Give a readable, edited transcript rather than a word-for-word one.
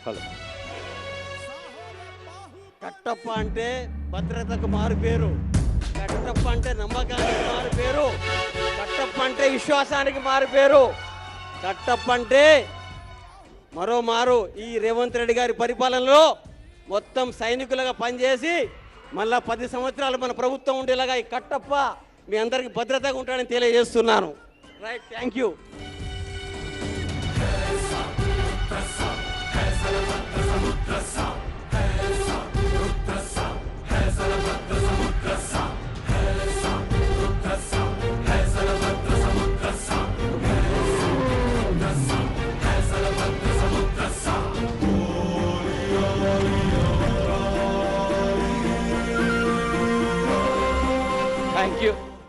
Hello. Kattappa అంటే భద్రతకు మారు పేరు, కట్టప్ప అంటే నమ్మకానికి మారు పేరు, కట్టప్ప అంటే విశ్వాసానికి మారు పేరు, కట్టప్ప అంటే మరో మారు ఈ రేవంత్ రెడ్డి గారి పరిపాలనలో మొత్తం సైనికులుగా పనిచేసి మళ్ళా 10 సంవత్సరాలు మన ప్రభుత్వం ఉండేలాగా ఈ కట్టప్ప మీ అందరికీ భద్రతగా ఉంటాడని తెలియజేస్తున్నాను. Right, thank you. है समुद्र सा